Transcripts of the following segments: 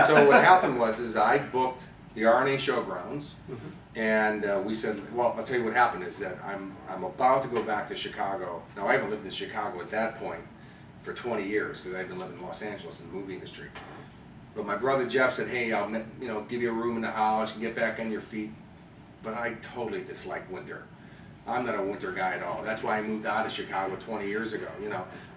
so what happened was I booked the RNA Showgrounds, and we said, well, I'll tell you what happened is that I'm about to go back to Chicago. Now I haven't lived in Chicago at that point for 20 years because I've been living in Los Angeles in the movie industry. But my brother Jeff said, hey, I'll give you a room in the house and get back on your feet. But I totally dislike winter. I'm not a winter guy at all. That's why I moved out of Chicago 20 years ago,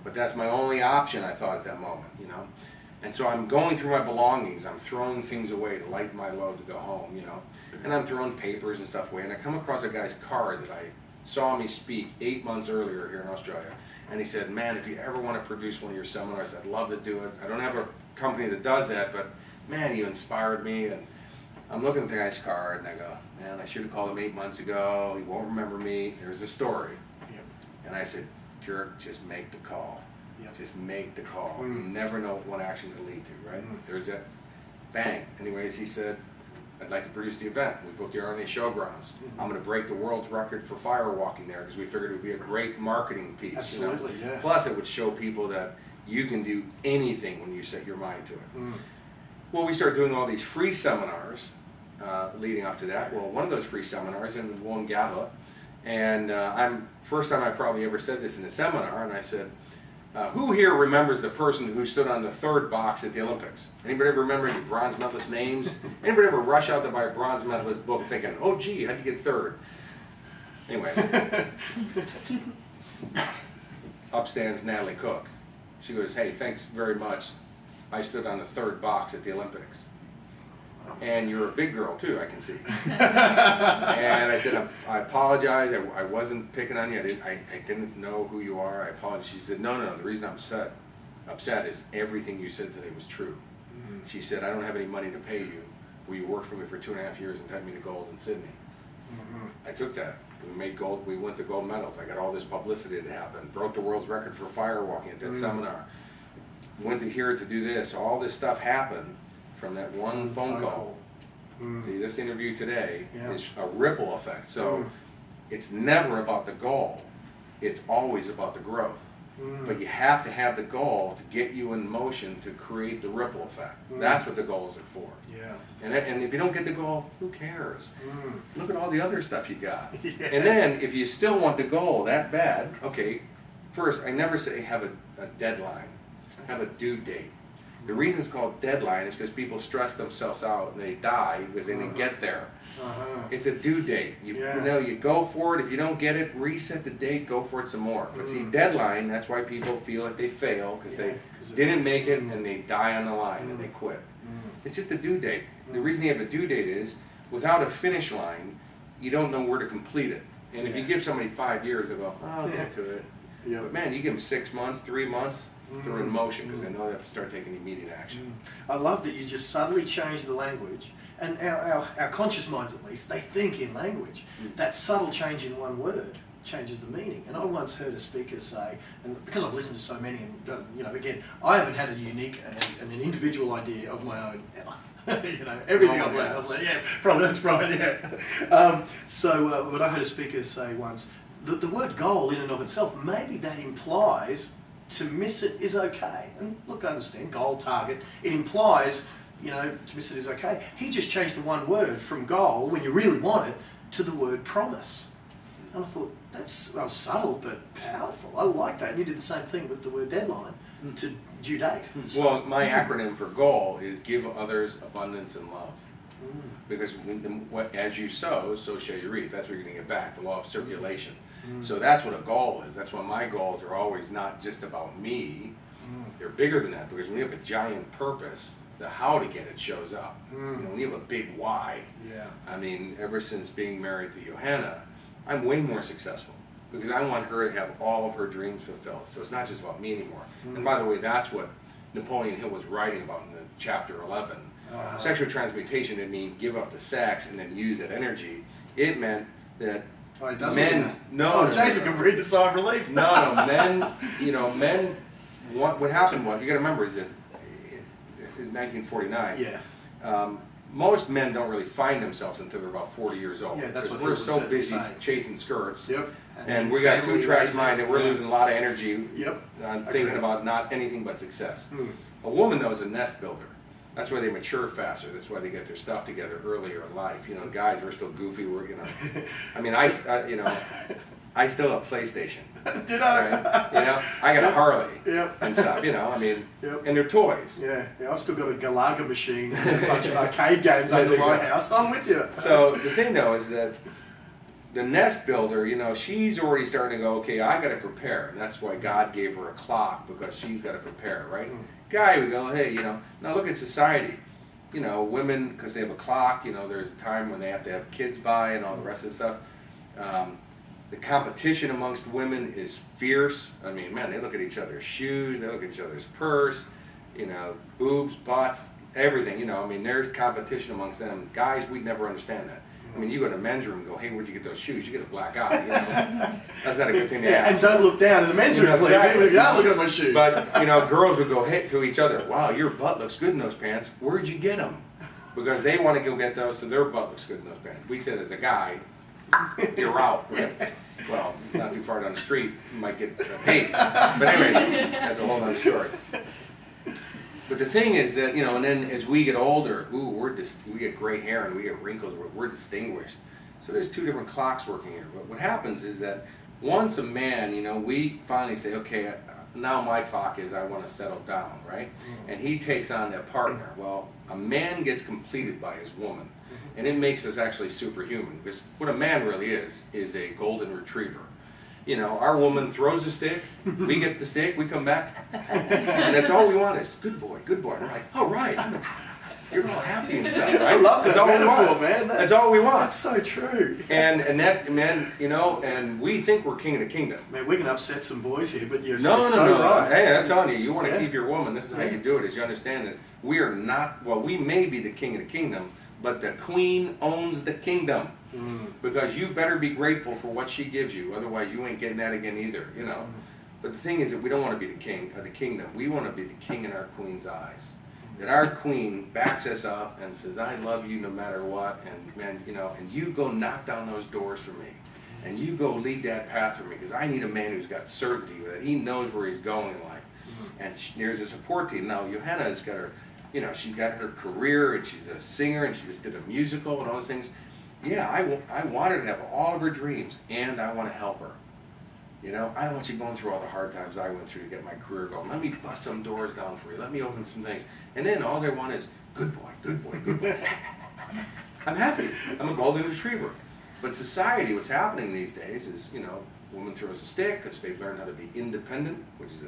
But that's my only option, I thought, at that moment, And so I'm going through my belongings. I'm throwing things away to lighten my load to go home, And I'm throwing papers and stuff away. And I come across a guy's card that I saw me speak 8 months earlier here in Australia. And he said, man, if you ever want to produce one of your seminars, I'd love to do it. I don't have a company that does that, but man, you inspired me. And I'm looking at the guy's card and I go, man, I should have called him 8 months ago. He won't remember me. There's a story. Yep. And I said, Kurek, just make the call. Yep. Just make the call. You never know what action to lead to, right? There's that bang. Anyways, he said, I'd like to produce the event. We booked the RNA Showgrounds. I'm going to break the world's record for firewalking there because we figured it would be a great marketing piece. Absolutely, yeah. Plus, it would show people that you can do anything when you set your mind to it. Well, we started doing all these free seminars leading up to that. Well, one of those free seminars in Wollongabba, and first time I probably ever said this in a seminar, and I said, who here remembers the person who stood on the third box at the Olympics? Anybody ever remember the bronze medalist names? Anybody ever rush out to buy a bronze medalist book thinking, oh gee, how'd you get third? Anyways, up stands Natalie Cook. She goes, hey, thanks very much. I stood on the third box at the Olympics. And you're a big girl too, I can see. And I said, I apologize, I wasn't picking on you, I didn't know who you are, I apologize. She said, no, the reason I'm upset is everything you said today was true. She said, I don't have any money to pay you. Will you work for me for 2.5 years and take me to gold in Sydney? I took that. We made gold, we went to gold medals. I got all this publicity that happened. Broke the world's record for firewalking at that seminar. Went to here to do this. All this stuff happened from that one phone call. See, this interview today is a ripple effect. So it's never about the goal. It's always about the growth. But you have to have the goal to get you in motion to create the ripple effect. That's what the goals are for. Yeah. And if you don't get the goal, who cares? Look at all the other stuff you got. And then if you still want the goal that bad, okay, first, I never say have a deadline. Have a due date. The reason it's called deadline is because people stress themselves out and they die because they didn't get there. It's a due date. You go for it. If you don't get it, reset the date, go for it some more. But see, deadline, that's why people feel like they fail because they didn't make it and they die on the line and they quit. It's just a due date. The reason you have a due date is without a finish line, you don't know where to complete it. And if you give somebody 5 years, they'll go, oh, I'll get to it. But man, you give them 6 months, 3 months, they're in motion because they know they have to start taking immediate action. I love that you just subtly change the language, and our conscious minds at least, they think in language. That subtle change in one word changes the meaning. And I once heard a speaker say, and because I've listened to so many, and again, I haven't had a unique and an individual idea of my own ever. Everything I've learned, that's right, but I heard a speaker say once that the word goal in and of itself, maybe that implies to miss it is okay. And look, I understand, goal, target, it implies, to miss it is okay. He just changed the one word from goal, when you really want it, to the word promise. And I thought, that's subtle but powerful. I like that. And you did the same thing with the word deadline to due date. Well, my acronym for goal is give others abundance and love. Because as you sow, so shall you reap. That's what you're going to get back, the law of circulation. So that's what a goal is. That's why my goals are always not just about me. They're bigger than that, because when you have a giant purpose, the how to get it shows up. When you have a big why, I mean, ever since being married to Johanna, I'm way more successful because I want her to have all of her dreams fulfilled. So it's not just about me anymore. And by the way, that's what Napoleon Hill was writing about in the chapter 11. Sexual transmutation didn't mean give up the sex and then use that energy. It meant that men, Jason can breathe a sigh of relief. men, men. What happened was, you got to remember, is that it was 1949. Most men don't really find themselves until they're about 40 years old. That's what we're so busy chasing skirts. And we got family 2-track mind, and we're losing a lot of energy Yep. on thinking about not anything but success. A woman, though, is a nest builder. That's why they mature faster. That's why they get their stuff together earlier in life. You know, guys, we're still goofy. We're, you know, I mean, I still have PlayStation. Did I? Right? You know, I got a Harley Yep. and stuff. You know, I mean, Yep. and they're toys. Yeah, I've still got a Galaga machine and a bunch of arcade games over my house. I'm with you. So the thing though is that the nest builder, you know, she's already starting to go, okay, I got to prepare. And that's why God gave her a clock, because she's got to prepare, right? Guy, we go, hey, you know, now look at society. You know, women, because they have a clock, you know, there's a time when they have to have kids by and all the rest of the stuff. The competition amongst women is fierce. I mean, man, they look at each other's shoes, they look at each other's purse, you know, boobs, butts, everything, you know. I mean, there's competition amongst them. Guys, we'd never understand that. I mean, you go to the men's room and go, hey, where'd you get those shoes? You get a black eye. You know? That's not a good thing to ask. And don't look down in the men's room, please. Exactly. Even if you are looking at my shoes. But, you know, girls would go hey, to each other, wow, your butt looks good in those pants. Where'd you get them? Because they want to go get those so their butt looks good in those pants. We said as a guy, you're out. Right? Well, not too far down the street, you might get paid. But anyways, that's a whole other story. But the thing is that, you know, and then as we get older, ooh, we get gray hair and we get wrinkles, we're distinguished. So there's two different clocks working here. But what happens is that once a man, you know, we finally say, okay, now my clock is I want to settle down, right? And he takes on that partner. Well, a man gets completed by his woman. And it makes us actually superhuman, because what a man really is a golden retriever. You know, our woman throws a stick, we get the stick, we come back, and that's all we want is, good boy, good boy. And we're like, oh, right, you're all happy and stuff, right? I love that that's all metaphor, we want. man. That's all we want. That's so true. And that, man, you know, and we think we're king of the kingdom. Man, we can upset some boys here, but you're No, so right. Hey, I'm telling you, you want to Yeah. keep your woman, this is how you do it, is you understand that we are not, well, we may be the king of the kingdom, but the queen owns the kingdom. Because you better be grateful for what she gives you, otherwise you ain't getting that again either, you know. But the thing is that we don't want to be the king of the kingdom. We want to be the king in our queen's eyes. That our queen backs us up and says, I love you no matter what, and man, you know, and you go knock down those doors for me. And you go lead that path for me, because I need a man who's got certainty, that he knows where he's going in life. And there's a support team. Now, Johanna's got her, you know, she's got her career, and she's a singer, and she just did a musical and all those things. Yeah, I want her to have all of her dreams, and I want to help her. You know, I don't want you going through all the hard times I went through to get my career going. Let me bust some doors down for you. Let me open some things. And then all I want is, good boy, good boy, good boy. I'm happy. I'm a golden retriever. But society, what's happening these days is, you know, woman throws a stick because they've learned how to be independent, which is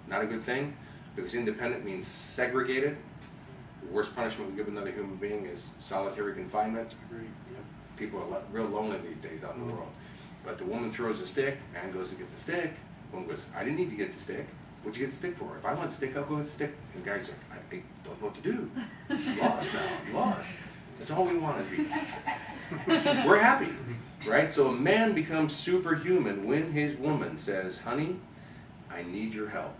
not a good thing, because independent means segregated. The worst punishment we give another human being is solitary confinement. Agreed. Yep. People are real lonely these days out in the world. But the woman throws a stick, man goes and gets the stick. Woman goes, I didn't need to get the stick. What'd you get the stick for? If I want the stick, I'll go get the stick. And the guy's like, I don't know what to do. I'm lost now, I'm lost. That's all we want is be. We're happy, right? So a man becomes superhuman when his woman says, honey, I need your help.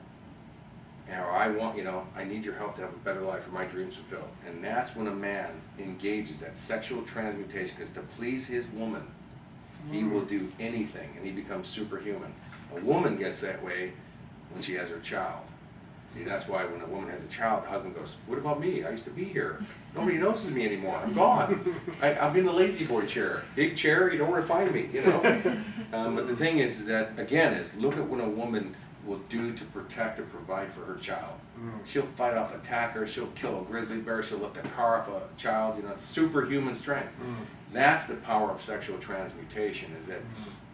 Or I want, you know, I need your help to have a better life, or my dreams fulfilled. And that's when a man engages that sexual transmutation, because to please his woman, he will do anything, and he becomes superhuman. A woman gets that way when she has her child. See, that's why when a woman has a child, the husband goes, what about me? I used to be here. Nobody notices me anymore. I'm gone. I'm in the lazy boy chair. Big chair, you know where to find me, you know. But the thing is that, again, is look at what a woman will do to protect or provide for her child. She'll fight off attackers, she'll kill a grizzly bear, she'll lift a car off a child, you know, it's superhuman strength. That's the power of sexual transmutation, is that,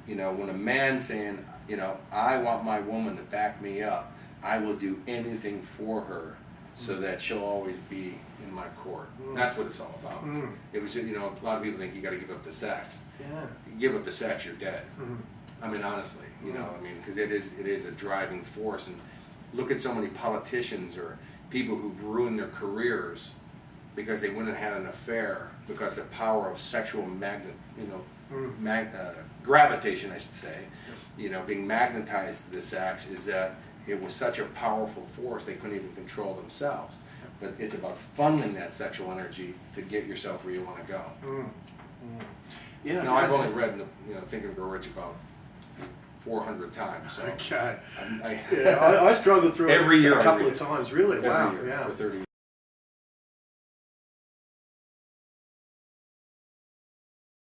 you know, when a man's saying, you know, I want my woman to back me up, I will do anything for her so that she'll always be in my court. That's what it's all about. It was, you know, a lot of people think you got to give up the sex. Yeah. You give up the sex, you're dead. I mean, honestly, you know, I mean, because it is a driving force. And look at so many politicians or people who've ruined their careers because they went and had an affair, because the power of sexual gravitation, I should say, you know, being magnetized to the sex, is that it was such a powerful force they couldn't even control themselves. But it's about funneling that sexual energy to get yourself where you want to go. Yeah. Now, I've only read, you know, Think and Grow Rich about 400 times. So Okay. I I struggled through every it year a couple of times, really. every Wow. year Yeah. for 30 years.